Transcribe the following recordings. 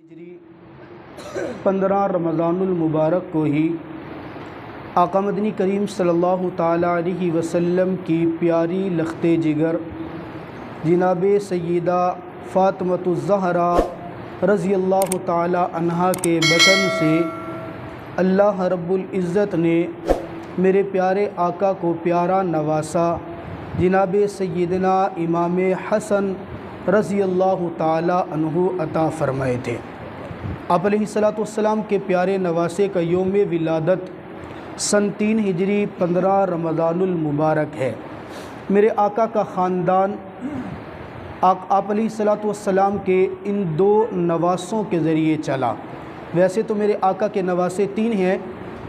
ہجری 15 رمضان المبارک کو ہی آقا مدنی کریم صلی اللہ تعالیٰ علیہ وسلم کی پیاری لخت جگر جناب سیدہ فاطمۃ الزہرا رضی اللہ تعالیٰ عنہا کے بطن سے اللہ رب العزت نے میرے پیارے آقا کو پیارا نواسا۔ جناب سیدنا امام حسن رضی اللہ تعالیٰ عنہ عطا فرمائے تھے۔ آپ علیہ السلام کے پیارے نواسے کا یوم ولادت سن 3 ہجری 15 رمضان المبارک ہے۔ میرے آقا کا خاندان آپ علیہ السلام کے ان 2 نواسوں کے ذریعے چلا۔ ویسے تو میرے آقا کے نواسے 3 ہیں۔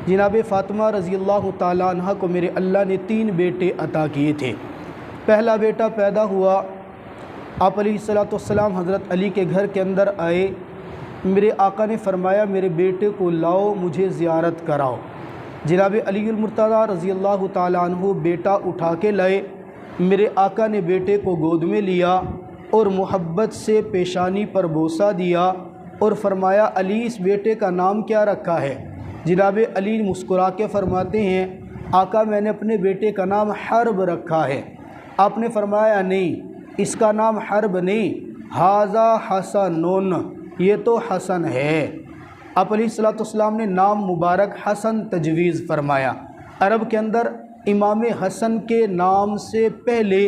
جناب فاطمہ رضی اللہ تعالیٰ عنہ کو میرے اللہ نے 3 بیٹے عطا کیے تھے۔ پہلا بیٹا پیدا ہوا، آپ علیہ السلام حضرت علی کے گھر کے اندر آئے۔ میرے آقا نے فرمایا میرے بیٹے کو لاؤ، مجھے زیارت کراؤ۔ جناب علی المرتضیٰ رضی اللہ تعالیٰ عنہ بیٹا اٹھا کے لائے۔ میرے آقا نے بیٹے کو گود میں لیا اور محبت سے پیشانی پر بوسہ دیا اور فرمایا علی اس بیٹے کا نام کیا رکھا ہے؟ جناب علی مسکرا کے فرماتے ہیں آقا میں نے اپنے بیٹے کا نام حرب رکھا ہے۔ آپ نے فرمایا نہیں، اس کا نام حرب نہیں، ھذا حسنٌ، یہ تو حسن ہے۔ آپ علیہ السلام نے نام مبارک حسن تجویز فرمایا۔ عرب کے اندر امام حسن کے نام سے پہلے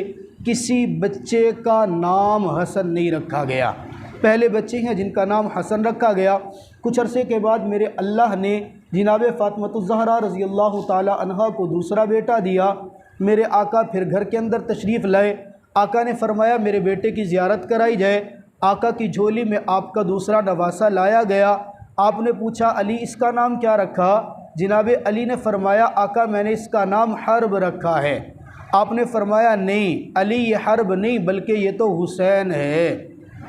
کسی بچے کا نام حسن نہیں رکھا گیا۔ پہلے بچے ہیں جن کا نام حسن رکھا گیا۔ کچھ عرصے کے بعد میرے اللہ نے جناب فاطمۃ الزہرا رضی اللہ تعالی عنہا کو دوسرا بیٹا دیا۔ میرے آقا پھر گھر کے اندر تشریف لائے۔ آقا نے فرمایا میرے بیٹے کی زیارت کرائی جائے۔ آقا کی جھولی میں آپ کا دوسرا نواسا لایا گیا۔ آپ نے پوچھا علی اس کا نام کیا رکھا؟ جناب علی نے فرمایا آقا میں نے اس کا نام حرب رکھا ہے۔ آپ نے فرمایا نہیں علی یہ حرب نہیں بلکہ یہ تو حسین ہے۔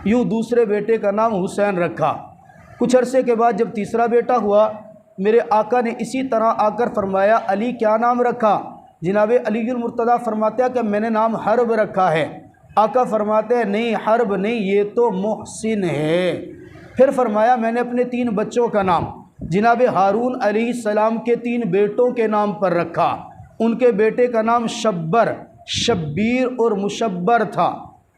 یوں دوسرے بیٹے کا نام حسین رکھا۔ کچھ عرصے کے بعد جب تیسرا بیٹا ہوا، میرے آقا نے اسی طرح آ کر فرمایا علی کیا نام رکھا؟ جناب علی المرتضیٰ فرماتے ہیں کہ میں نے نام حرب رکھا ہے۔ آقا فرماتے ہیں نہیں حرب نہیں، یہ تو محسن ہے۔ پھر فرمایا میں نے اپنے 3 بچوں کا نام جناب ہارون علیہ السلام کے 3 بیٹوں کے نام پر رکھا۔ ان کے بیٹے کا نام شبر، شبیر اور مشبر تھا۔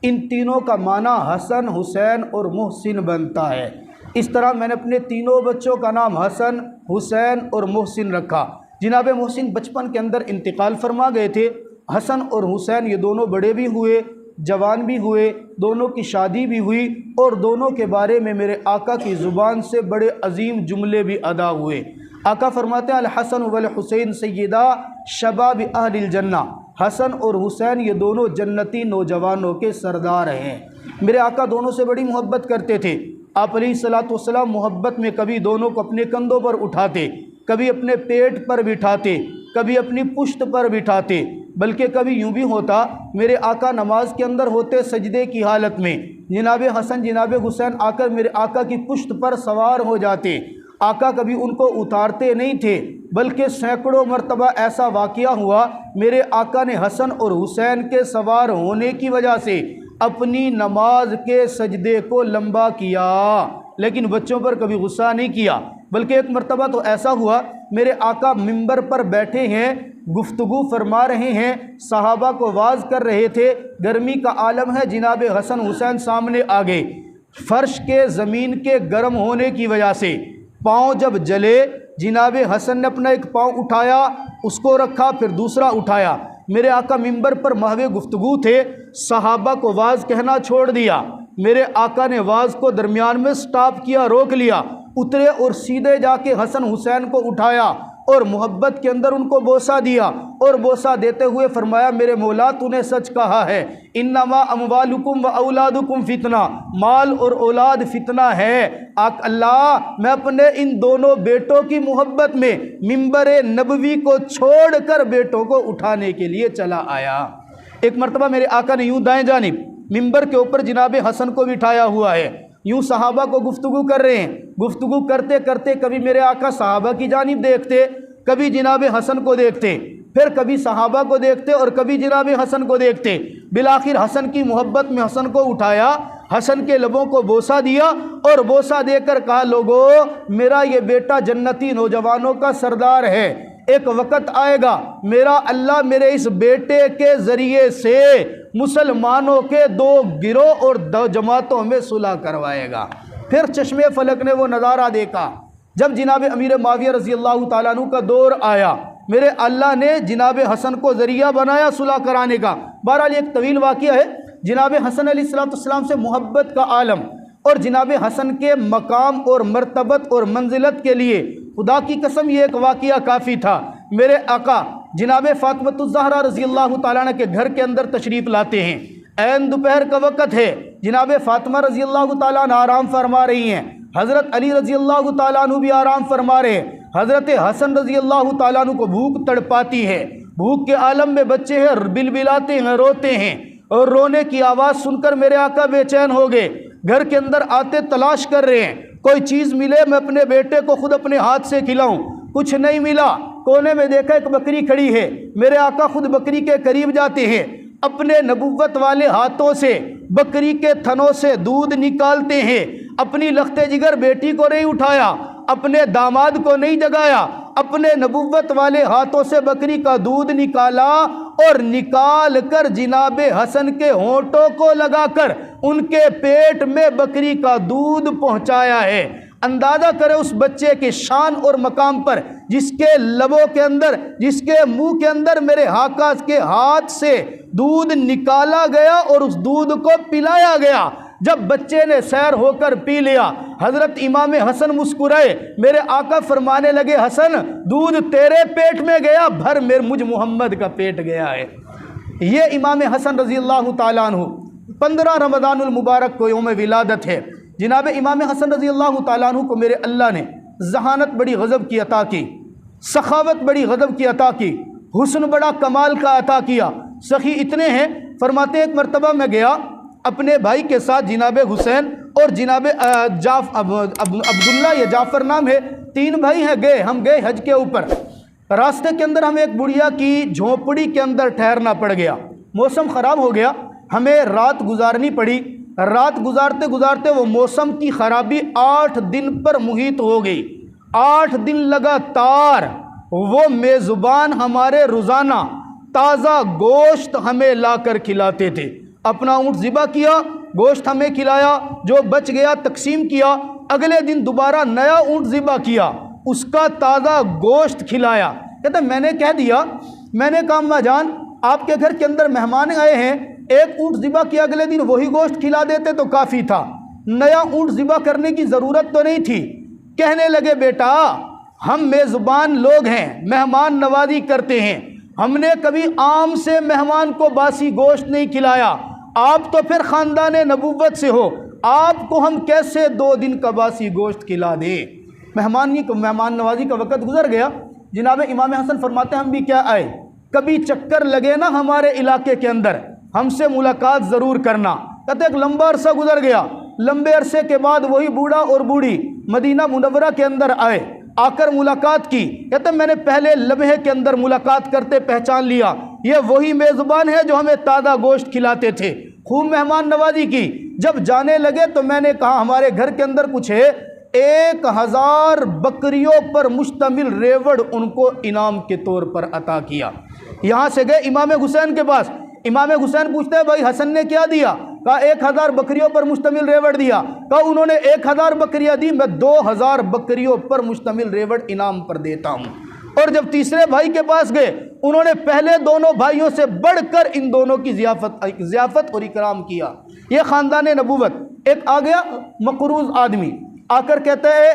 ان تینوں کا معنی حسن، حسین اور محسن بنتا ہے۔ اس طرح میں نے اپنے 3 بچوں کا نام حسن، حسین اور محسن رکھا۔ جناب محسن بچپن کے اندر انتقال فرما گئے تھے۔ حسن اور حسین یہ دونوں بڑے بھی ہوئے، جوان بھی ہوئے، دونوں کی شادی بھی ہوئی اور دونوں کے بارے میں میرے آقا کی زبان سے بڑے عظیم جملے بھی ادا ہوئے۔ آقا فرماتے ہیں الحسن والحسین سیدہ شباب اہل الجنہ، حسن اور حسین یہ دونوں جنتی نوجوانوں کے سردار ہیں۔ میرے آقا دونوں سے بڑی محبت کرتے تھے۔ آپ علیہ السلام محبت میں کبھی دونوں کو اپنے کندھوں پر اٹھاتے، کبھی اپنے پیٹ پر بٹھاتے، کبھی اپنی پشت پر بٹھاتے، بلکہ کبھی یوں بھی ہوتا میرے آقا نماز کے اندر ہوتے سجدے کی حالت میں، جناب حسن جناب حسین آ کر میرے آقا کی پشت پر سوار ہو جاتے۔ آقا کبھی ان کو اتارتے نہیں تھے، بلکہ سینکڑوں مرتبہ ایسا واقعہ ہوا میرے آقا نے حسن اور حسین کے سوار ہونے کی وجہ سے اپنی نماز کے سجدے کو لمبا کیا، لیکن بچوں پر کبھی غصہ نہیں کیا۔ بلکہ ایک مرتبہ تو ایسا ہوا میرے آقا منبر پر بیٹھے ہیں، گفتگو فرما رہے ہیں، صحابہ کو واعظ کر رہے تھے، گرمی کا عالم ہے، جناب حسن حسین سامنے آ گئے۔ فرش کے زمین کے گرم ہونے کی وجہ سے پاؤں جب جلے، جناب حسن نے اپنا ایک پاؤں اٹھایا، اس کو رکھا، پھر دوسرا اٹھایا۔ میرے آقا منبر پر محو گفتگو تھے، صحابہ کو واعظ کہنا چھوڑ دیا۔ میرے آقا نے واعظ کو درمیان میں سٹاپ کیا، روک لیا، اترے اور سیدھے جا کے حسن حسین کو اٹھایا اور محبت کے اندر ان کو بوسہ دیا اور بوسہ دیتے ہوئے فرمایا میرے مولا تو نے سچ کہا ہے، انما اموالکم و اولادکم فتنہ، مال اور اولاد فتنہ ہے۔ اللہ میں اپنے ان دونوں بیٹوں کی محبت میں منبر نبوی کو چھوڑ کر بیٹوں کو اٹھانے کے لیے چلا آیا۔ ایک مرتبہ میرے آقا نے یوں دائیں جانب منبر کے اوپر جناب حسن کو بٹھایا ہوا ہے، یوں صحابہ کو گفتگو کر رہے ہیں۔ گفتگو کرتے کرتے کبھی میرے آقا صحابہ کی جانب دیکھتے، کبھی جناب حسن کو دیکھتے۔ پھر کبھی صحابہ کو دیکھتے اور کبھی جناب حسن کو دیکھتے۔ بالآخر حسن کی محبت میں حسن کو اٹھایا، حسن کے لبوں کو بوسہ دیا اور بوسہ دے کر کہا لوگو میرا یہ بیٹا جنتی نوجوانوں کا سردار ہے، ایک وقت آئے گا میرا اللہ میرے اس بیٹے کے ذریعے سے مسلمانوں کے دو گروہ اور دو جماعتوں میں صلح کروائے گا۔ پھر چشمے فلک نے وہ نظارہ دیکھا جب جناب امیر معاویہ رضی اللہ تعالیٰ عنہ کا دور آیا، میرے اللہ نے جناب حسن کو ذریعہ بنایا صلح کرانے کا۔ بہرحال ایک طویل واقعہ ہے، جناب حسن علیہ السلام سے محبت کا عالم اور جناب حسن کے مقام اور مرتبت اور منزلت کے لیے خدا کی قسم یہ ایک واقعہ کافی تھا۔ میرے آقا جناب فاطمۃ الزہرا رضی اللہ تعالیٰ عنہ کے گھر کے اندر تشریف لاتے ہیں، عین دوپہر کا وقت ہے، جناب فاطمہ رضی اللہ تعالیٰ عنہ آرام فرما رہی ہیں، حضرت علی رضی اللہ تعالیٰ عنہ بھی آرام فرما رہے ہیں، حضرت حسن رضی اللہ تعالیٰ عنہ کو بھوک تڑپاتی ہے، بھوک کے عالم میں بچے ہیں، بلبلاتے ہیں، روتے ہیں، اور رونے کی آواز سن کر میرے آقا بے چین ہو گئے، گھر کے اندر آتے تلاش کر رہے ہیں کوئی چیز ملے میں اپنے بیٹے کو خود اپنے ہاتھ سے کھلاؤں، کچھ نہیں ملا۔ کونے میں دیکھا ایک بکری کھڑی ہے، میرے آقا خود بکری کے قریب جاتے ہیں، اپنے نبوت والے ہاتھوں سے بکری کے تھنوں سے دودھ نکالتے ہیں، اپنی لخت جگر بیٹی کو نہیں اٹھایا، اپنے داماد کو نہیں جگایا، اپنے نبوت والے ہاتھوں سے بکری کا دودھ نکالا اور نکال کر جناب حسن کے ہونٹوں کو لگا کر ان کے پیٹ میں بکری کا دودھ پہنچایا ہے۔ اندازہ کرے اس بچے کے شان اور مقام پر، جس کے لبوں کے اندر، جس کے منہ کے اندر میرے آقا کے ہاتھ سے دودھ نکالا گیا اور اس دودھ کو پلایا گیا۔ جب بچے نے سیر ہو کر پی لیا، حضرت امام حسن مسکرائے، میرے آقا فرمانے لگے حسن دودھ تیرے پیٹ میں گیا، بھر مجھ محمد کا پیٹ گیا ہے۔ یہ امام حسن رضی اللہ تعالیٰ عنہ 15 رمضان المبارک کو یوم ولادت ہے۔ جناب امام حسن رضی اللہ تعالیٰ عنہ کو میرے اللہ نے ذہانت بڑی غضب کی عطا کی، سخاوت بڑی غضب کی عطا کی، حسن بڑا کمال کا عطا کیا۔ سخی اتنے ہیں، فرماتے ہیں ایک مرتبہ میں گیا اپنے بھائی کے ساتھ، جناب حسین اور جناب عبداللہ یا جعفر نام ہے، 3 بھائی ہیں، ہم گئے حج کے اوپر۔ راستے کے اندر ہمیں ایک بڑھیا کی جھونپڑی کے اندر ٹھہرنا پڑ گیا، موسم خراب ہو گیا، ہمیں رات گزارنی پڑی۔ رات گزارتے گزارتے وہ موسم کی خرابی 8 دن پر محیط ہو گئی، 8 دن لگاتار وہ میزبان ہمارے روزانہ تازہ گوشت ہمیں لا کر کھلاتے تھے۔ اپنا اونٹ ذبح کیا، گوشت ہمیں کھلایا، جو بچ گیا تقسیم کیا، اگلے دن دوبارہ نیا اونٹ ذبح کیا، اس کا تازہ گوشت کھلایا۔ کہتے میں نے کہہ دیا، میں نے کہا اماں جان آپ کے گھر کے اندر مہمان آئے ہیں، ایک اونٹ ذبح کیا اگلے دن وہی گوشت کھلا دیتے تو کافی تھا، نیا اونٹ ذبح کرنے کی ضرورت تو نہیں تھی۔ کہنے لگے بیٹا ہم میزبان لوگ ہیں، مہمان نوازی کرتے ہیں، ہم نے کبھی عام سے مہمان کو باسی گوشت نہیں کھلایا، آپ تو پھر خاندان نبوت سے ہو، آپ کو ہم کیسے 2 دن کا باسی گوشت کھلا دیں۔ مہمان نوازی کا وقت گزر گیا۔ جناب امام حسن فرماتے ہیں ہم بھی کیا آئے، کبھی چکر لگے نا ہمارے علاقے کے اندر ہم سے ملاقات ضرور کرنا۔ کہتے ایک لمبا عرصہ گزر گیا، لمبے عرصے کے بعد وہی بوڑھا اور بوڑھی مدینہ منورہ کے اندر آئے، آ کر ملاقات کی۔ کہتے میں نے پہلے لمحے کے اندر ملاقات کرتے پہچان لیا، یہ وہی میزبان ہے جو ہمیں تازہ گوشت کھلاتے تھے، خوب مہمان نوازی کی۔ جب جانے لگے تو میں نے کہا ہمارے گھر کے اندر کچھ ہے، 1000 بکریوں پر مشتمل ریوڑ ان کو انعام کے طور پر عطا کیا۔ یہاں سے گئے امام حسین کے پاس، امام حسین پوچھتے ہیں بھائی حسن نے کیا دیا؟ کہا 1000 بکریوں پر مشتمل ریوڑ دیا۔ کہا انہوں نے 1000 بکریاں دی، میں 2000 بکریوں پر مشتمل ریوڑ انعام پر دیتا ہوں۔ اور جب تیسرے بھائی کے پاس گئے، انہوں نے پہلے دونوں بھائیوں سے بڑھ کر ان دونوں کی ضیافت اور اکرام کیا۔ یہ خاندان نبوت۔ ایک آ گیا مقروض آدمی، آ کر کہتا ہے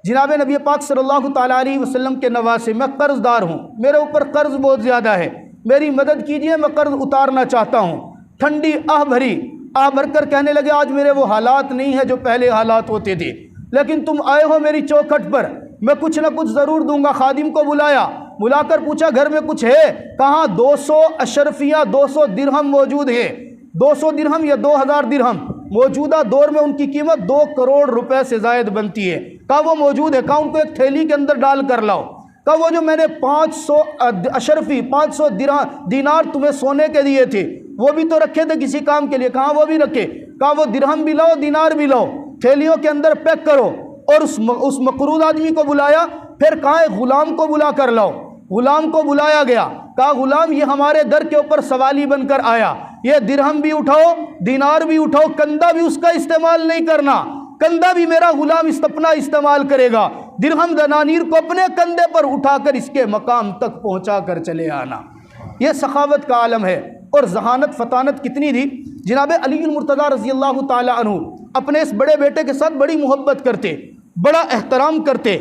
جناب نبی پاک صلی اللہ تعالیٰ علیہ وسلم کے نواسے، میں قرض دار ہوں، میرے اوپر قرض بہت زیادہ ہے، میری مدد کیجئے، میں قرض اتارنا چاہتا ہوں۔ ٹھنڈی آہ بھر کر کہنے لگے آج میرے وہ حالات نہیں ہیں جو پہلے حالات ہوتے تھے، لیکن تم آئے ہو میری چوکھٹ پر، میں کچھ نہ کچھ ضرور دوں گا۔ خادم کو بلا کر پوچھا گھر میں کچھ ہے؟ کہاں 200 اشرفیہ 200 درہم موجود ہے، 200 درہم یا 2000 درہم، موجودہ دور میں ان کی قیمت 2 کروڑ روپے سے زائد بنتی ہے۔ کہا وہ موجود ہے، کہا ان کو ایک تھیلی کے اندر ڈال کر لاؤ۔ کہا وہ جو میں نے 500 اشرفی 500 دینار تمہیں سونے کے دیے تھے وہ بھی تو رکھے تھے کسی کام کے لیے، کہاں وہ بھی رکھے؟ کہا وہ درہم بھی لاؤ دینار بھی لاؤ، تھیلیوں کے اندر پیک کرو، اور اس مقروض آدمی کو بلایا، پھر کہا ایک غلام کو بلا کر لاؤ، غلام کو بلایا گیا، کہا غلام یہ ہمارے در کے اوپر سوالی بن کر آیا، یہ درہم بھی اٹھاؤ دینار بھی اٹھاؤ، کندھا بھی اس کا استعمال نہیں کرنا، کندھا بھی میرا غلام اپنا استعمال کرے گا، درہم دنانیر کو اپنے کندھے پر اٹھا کر اس کے مقام تک پہنچا کر چلے آنا۔ یہ سخاوت کا عالم ہے۔ اور ذہانت فطانت کتنی تھی! جناب علی المرتضیٰ رضی اللہ تعالی عنہ اپنے اس بڑے بیٹے کے ساتھ بڑی محبت کرتے، بڑا احترام کرتے،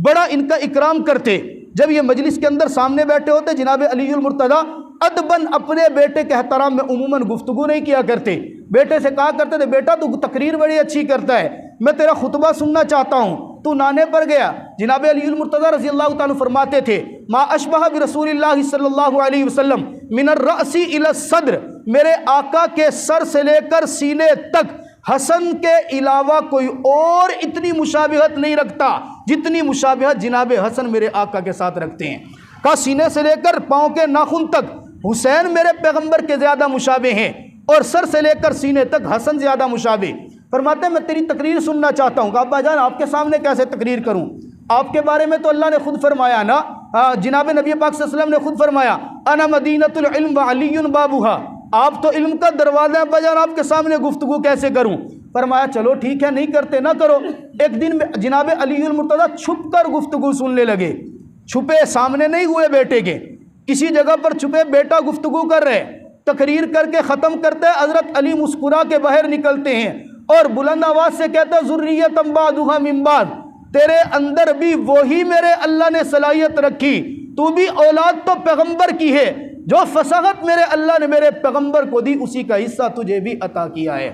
بڑا ان کا اکرام کرتے۔ جب یہ مجلس کے اندر سامنے بیٹھے ہوتے، جناب علی المرتضیٰ ادباً اپنے بیٹے کے احترام میں عموماً گفتگو نہیں کیا کرتے، بیٹے سے کہا کرتے تھے بیٹا تو تقریر بڑی اچھی کرتا ہے، میں تیرا خطبہ سننا چاہتا ہوں، تو نانے پر گیا۔ جناب علی المرتضیٰ رضی اللہ تعالیٰ فرماتے تھے ما اشبہ برسول اللہ صلی اللہ علیہ وسلم من الرأس الی الصدر، میرے آقا کے سر سے لے کر سینے تک حسن کے علاوہ کوئی اور اتنی مشابہت نہیں رکھتا جتنی مشابہت جناب حسن میرے آقا کے ساتھ رکھتے ہیں۔ کہا سینے سے لے کر پاؤں کے ناخن تک حسین میرے پیغمبر کے زیادہ مشابہ ہیں، اور سر سے لے کر سینے تک حسن زیادہ مشابہ۔ فرماتے ہیں میں تیری تقریر سننا چاہتا ہوں۔ کہا ابا جان آپ کے سامنے کیسے تقریر کروں؟ آپ کے بارے میں تو اللہ نے خود فرمایا نا، جناب نبی پاک صلی اللہ علیہ وسلم نے خود فرمایا انا مدینۃ العلم وعلی بابھا، آپ تو علم کا دروازہ ہیں، ابا جان آپ کے سامنے گفتگو کیسے کروں؟ فرمایا چلو ٹھیک ہے، نہیں کرتے نہ کرو۔ ایک دن جناب علی المرتضیٰ چھپ کر گفتگو سننے لگے، چھپے، سامنے نہیں ہوئے بیٹے کے، کسی جگہ پر چھپے، بیٹا گفتگو کر رہے، تقریر کر کے ختم کرتے حضرت علی مسکرا کے باہر نکلتے ہیں اور بلند آواز سے کہتے ہیں ذریۃ بعضھا من بعض، تیرے اندر بھی وہی میرے اللہ نے صلاحیت رکھی، تو بھی اولاد تو پیغمبر کی ہے، جو فصاحت میرے اللہ نے میرے پیغمبر کو دی اسی کا حصہ تجھے بھی عطا کیا ہے۔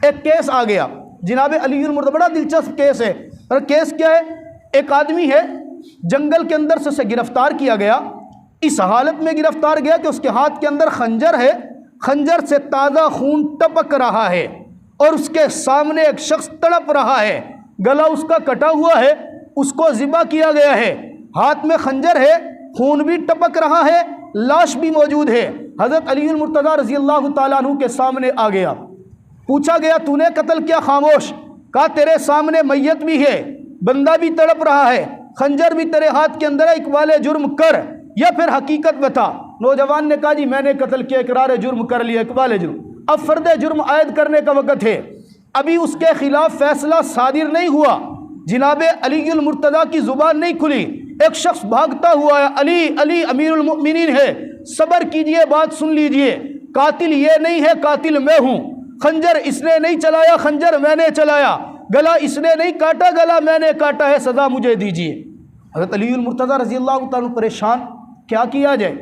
ایک کیس آ گیا جناب علی المرتضیٰ، بڑا دلچسپ کیس ہے۔ اور کیس کیا ہے؟ ایک آدمی ہے، جنگل کے اندر سے اسے گرفتار کیا گیا، اس حالت میں گرفتار گیا کہ اس کے ہاتھ کے اندر خنجر ہے، خنجر سے تازہ خون ٹپک رہا ہے، اور اس کے سامنے ایک شخص تڑپ رہا ہے، گلا اس کا کٹا ہوا ہے، اس کو ذبح کیا گیا ہے، ہاتھ میں خنجر ہے، خون بھی ٹپک رہا ہے، لاش بھی موجود ہے۔ حضرت علی المرتضیٰ رضی اللہ تعالیٰ عنہ کے سامنے آ گیا، پوچھا گیا تو نے قتل کیا؟ خاموش۔ کہا تیرے سامنے میت بھی ہے، بندہ بھی تڑپ رہا ہے، خنجر بھی تیرے ہاتھ کے اندر ہے، اقبال جرم کر یا پھر حقیقت بتا۔ نوجوان نے کہا جی میں نے قتل کیا، اقرار جرم کر لیا، اقبال جرم۔ اب فرد جرم عائد کرنے کا وقت ہے، ابھی اس کے خلاف فیصلہ صادر نہیں ہوا، جناب علی المرتضیٰ کی زبان نہیں کھلی، ایک شخص بھاگتا ہوا ہے، علی علی امیر المؤمنین ہے، صبر کیجئے بات سن لیجئے، قاتل یہ نہیں ہے، قاتل میں ہوں، خنجر اس نے نہیں چلایا، خنجر میں نے چلایا، گلا اس نے نہیں کاٹا، گلا میں نے کاٹا ہے، سزا مجھے دیجئے۔ حضرت علی المرتضیٰ رضی اللہ تعالیٰ پریشان، کیا کیا جائے؟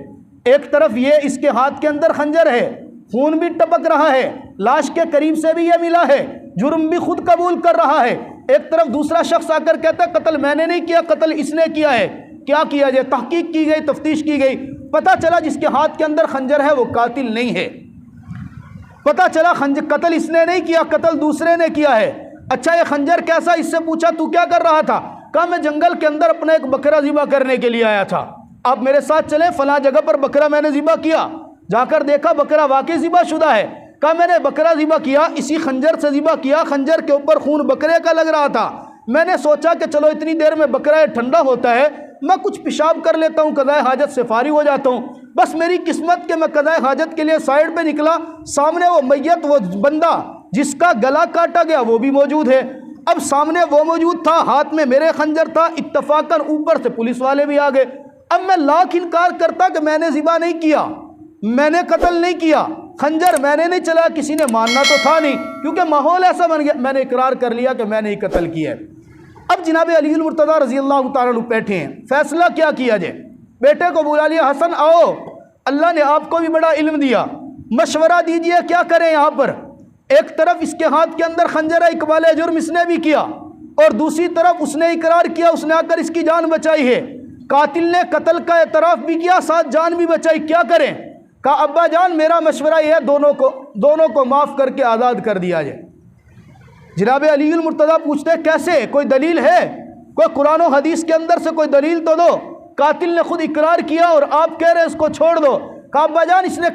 ایک طرف یہ اس کے ہاتھ کے اندر خنجر ہے، خون بھی ٹپک رہا ہے، لاش کے قریب سے بھی یہ ملا ہے، جرم بھی خود قبول کر رہا ہے، ایک طرف دوسرا شخص آ کر کہتا ہے قتل میں نے نہیں کیا، قتل اس نے کیا ہے، کیا کیا جائے؟ تحقیق کی گئی، تفتیش کی گئی، پتہ چلا جس کے ہاتھ کے اندر خنجر ہے وہ قاتل نہیں ہے، پتہ چلا قتل اس نے نہیں کیا، قتل دوسرے نے کیا ہے۔ اچھا یہ خنجر کیسا؟ اس سے پوچھا تو کیا کر رہا تھا؟ کہا میں جنگل کے اندر اپنا ایک بکرا ذبح کرنے کے لیے آیا تھا، آپ میرے ساتھ چلیں، فلاں جگہ پر بکرا میں نے ذبح کیا، جا کر دیکھا بکرا واقعی ذبح شدہ ہے۔ کہا میں نے بکرا ذبح کیا، اسی خنجر سے ذبح کیا، خنجر کے اوپر خون بکرے کا لگ رہا تھا، میں نے سوچا کہ چلو اتنی دیر میں بکرا ٹھنڈا ہوتا ہے، میں کچھ پیشاب کر لیتا ہوں، قضائے حاجت سے فارغ ہو جاتا ہوں۔ بس میری قسمت کہ میں قضائے حاجت کے لیے سائڈ پہ نکلا، سامنے وہ میت، وہ بندہ جس کا گلا کاٹا گیا وہ بھی موجود ہے۔ اب سامنے وہ موجود تھا، ہاتھ میں میرے خنجر تھا، اتفاقاً اوپر سے پولیس والے بھی آ گئے۔ اب میں لاکھ انکار کرتا کہ میں نے ذبح نہیں کیا، میں نے قتل نہیں کیا، خنجر میں نے نہیں چلایا، کسی نے ماننا تو تھا نہیں، کیونکہ ماحول ایسا بن گیا، میں نے اقرار کر لیا کہ میں نے ہی قتل کیا ہے۔ اب جناب علی المرتضیٰ رضی اللہ تعالیٰ عنہ بیٹھے ہیں، فیصلہ کیا کیا جائے؟ بیٹے کو بلا لیا، حسن آؤ، اللہ نے آپ کو بھی بڑا علم دیا، مشورہ دیجئے کیا کریں یہاں پر۔ ایک طرف اس کے ہاتھ کے اندر خنجر ہے، اقبال جرم اس نے بھی کیا، اور دوسری طرف اس نے اقرار کیا، اس نے آ کر اس کی جان بچائی ہے، قاتل نے قتل کا اعتراف بھی کیا، ساتھ جان بھی بچائی، کیا کریں؟ کہا ابا جان میرا مشورہ یہ ہے دونوں کو معاف کر کے آزاد کر دیا جائے۔ جناب علی المرتضیٰ پوچھتے کیسے؟ کوئی دلیل ہے؟ کوئی قرآن و حدیث کے اندر سے کوئی دلیل تو دو۔ قاتل نے خود اقرار کیا اور آپ کہہ رہے اس کو چھوڑ دو. کہا ابا جان اس نے